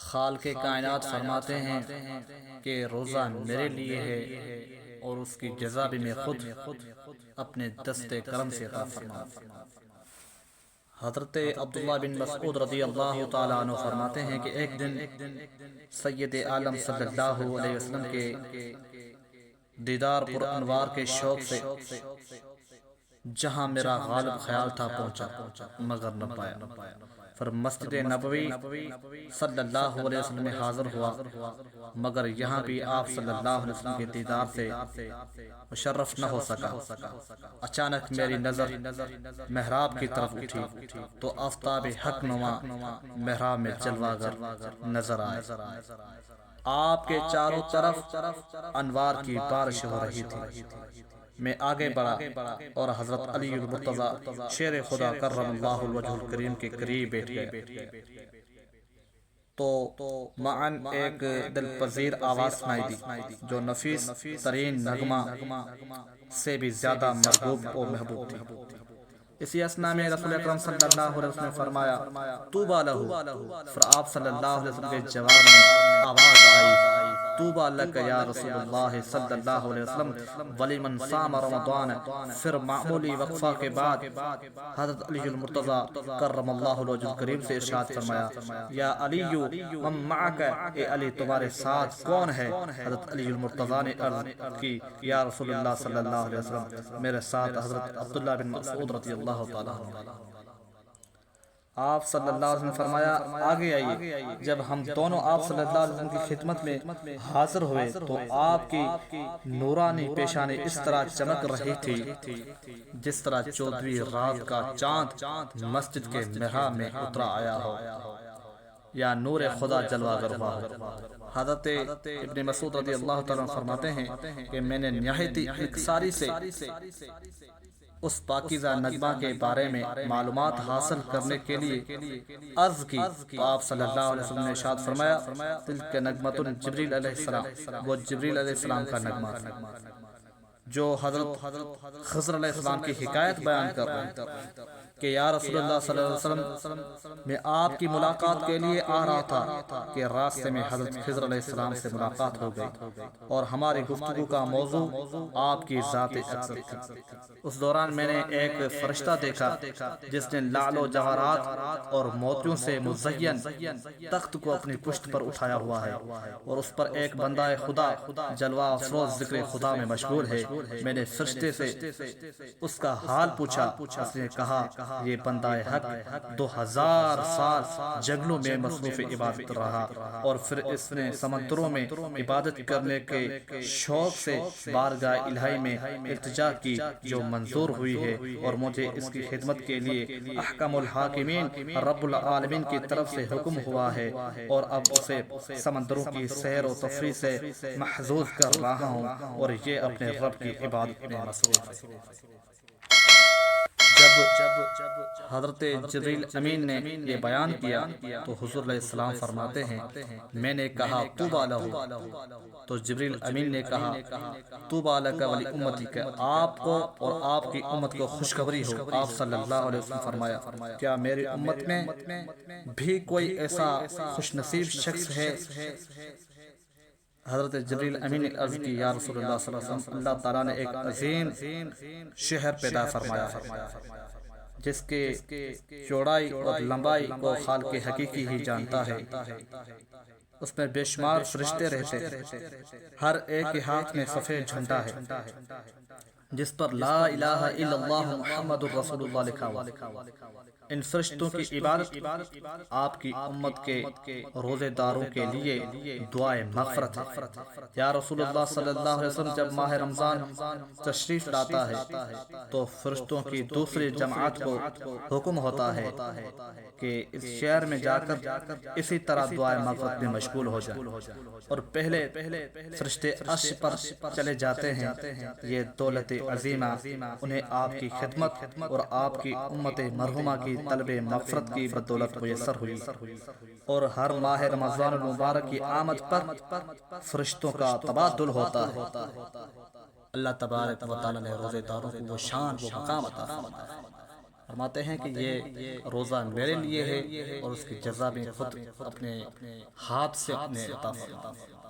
خالق کائنات فرماتے ہیں کہ روزہ میرے لیے ہے اور اس کی جزا بھی میں خود اپنے دست کرم سے عطا فرماؤں۔ حضرت عبداللہ بن مسعود رضی اللہ تعالیٰ عنہ فرماتے ہیں کہ ایک دن سید عالم صلی اللہ علیہ وسلم کے دیدار پر انوار کے شوق سے جہاں میرا غالب خیال تھا پہنچا مگر نہ پایا۔ پھر مسجد نبوی صلی اللہ علیہ وسلم میں حاضر ہوا مگر یہاں بھی آپ صلی اللہ علیہ وسلم کے دیدار سے مشرف نہ ہو سکا۔ اچانک میری نظر محراب کی طرف اٹھی تو آفتاب حق نما محراب میں جلوہ گر نظر آئے۔ آپ کے چاروں طرف انوار کی بارش ہو رہی تھی۔ میں آگے بڑھا اور حضرت علی المرتضی شیر خدا کرم اللہ الوجہ الکریم کے قریب بیٹھ گیا تو معاً ایک دل پذیر آواز سنائی دی جو نفیس ترین نغمہ سے بھی زیادہ مرغوب و محبوب تھی۔ اسی اسنا میں رسول اکرم صلی اللہ علیہ وسلم نے فرمایا طوبیٰ لہ۔ پھر آپ صلی اللہ علیہ وسلم کے جواب میں آواز آئی طوبیٰ لک یا رسول اللہ صلی اللہ علیہ وسلم ولیمن صام رمضان۔ پھر معمولی وقفہ کے بعد حضرت علی المرتضی کرم اللہ الوجہ الکریم سے ارشاد فرمایا یا علی من معک، اے علی تمہارے ساتھ کون ہے؟ حضرت علی المرتضی نے عرض کی یا رسول اللہ صلی اللہ علیہ وسلم میرے ساتھ حضرت عبداللہ بن مسعود رضی اللہ تعالیٰ عنہ۔ آپ صلی اللہ علیہ وسلم نے فرمایا آگے آئیے۔ جب ہم دونوں آپ صلی اللہ علیہ وسلم کی خدمت میں حاضر ہوئے تو آپ کی نورانی پیشانی اس طرح چمک رہی تھی جس طرح 14ویں رات کا چاند مسجد کے محراب میں اترا آیا ہو یا نور خدا جلوہ گر ہوا ہو۔ حضرت ابن مسعود رضی اللہ تعالیٰ عنہ فرماتے ہیں کہ میں نے نہایت انکساری سے اس پاکیزہ نغمہ کے بارے میں معلومات حاصل کرنے کے لیے عرض کی تو آپ صلی اللہ علیہ وسلم نے ارشاد فرمایا تلک نغمۃ جبریل علیہ السلام، وہ جبریل علیہ السلام کا نغمہ تھا جو حضرت خضر علیہ السلام کی حکایت بیان کر رہے ہیں کہ یا رسول اللہ صلی اللہ علیہ وسلم میں آپ کی ملاقات کے لیے آ رہا تھا کہ راستے میں حضرت خضر علیہ السلام سے ملاقات ہو گئی اور ہماری گفتگو کا موضوع آپ کی ذات اقدس تھی۔ اس دوران میں نے ایک فرشتہ دیکھا جس نے لعل و جواہرات اور موتیوں سے مزین تخت کو اپنی پشت پر اٹھایا ہوا ہے اور اس پر ایک بندہ خدا جلوہ افروز ذکر خدا میں مشغول ہے۔ میں نے فرشتے سے اس کا حال پوچھا، اس نے کہا یہ بندہ حق 2000 سال جنگلوں میں مصروف عبادت رہا اور پھر اس نے سمندروں میں عبادت کرنے کے شوق سے بارگاہ الہی میں التجا کی جو منظور ہوئی ہے اور مجھے اس کی خدمت کے لیے احکم الحاکمین رب العالمین کی طرف سے حکم ہوا ہے اور اب اسے سمندروں کی سیر و تفریح سے محظوظ کر رہا ہوں اور یہ اپنے رب کی عبادت میں مصروف ہے۔ جب حضرت جبریل امین نے یہ بیان کیا تو حضور علیہ السلام فرماتے ہیں میں نے کہا طوبیٰ لہ، تو جبریل امین نے کہا طوبیٰ لک ولی امتک، آپ کو اور آپ کی امت کو خوشخبری ہو۔ آپ صلی اللہ علیہ وسلم فرمایا کیا میری امت میں بھی کوئی ایسا خوش نصیب شخص ہے؟ حضرت جبریل امین نے عرض کی یا رسول اللہ صلی اللہ علیہ وسلم اللہ تعالیٰ نے ایک عظیم شہر پیدا فرمایا ہے جس کے چوڑائی اور لمبائی کو خالق حقیقی ہی جانتا ہے۔ اس میں بے شمار فرشتے رہتے ہیں، ہر ایک کے ہاتھ میں سفید جھنڈا ہے جس پر لا الہ الا اللہ محمد الرسول اللہ لکھا ہوا۔ ان فرشتوں کی عبادت آپ کی امت کے روزے داروں کے لیے دعائے مغفرت ہے۔ یا رسول اللہ صلی اللہ علیہ وسلم جب ماہ رمضان تشریف لاتا ہے تو فرشتوں کی دوسری جماعت کو حکم ہوتا ہے کہ اس شہر میں جا کر اسی طرح دعائے مغفرت میں مشغول ہو جائیں اور پہلے فرشتے عرش پر چلے جاتے ہیں۔ یہ دولت عظیمہ انہیں آپ کی خدمت اور آپ کی امت مرحومہ کی طلب مغفرت کی بدولت میسر ہوئی اور ہر ماہ رمضان المبارک کی آمد پر فرشتوں کا تبادل ہوتا ہے۔ اللہ تبارک و تعالی نے روزے داروں کو وہ شان وہ مقام عطا فرمایا۔ فرماتے ہیں کہ یہ روزہ میرے لیے ہے اور اس کی جزا میں خود اپنے ہاتھ سے اپنے عطا فرماتے ہیں۔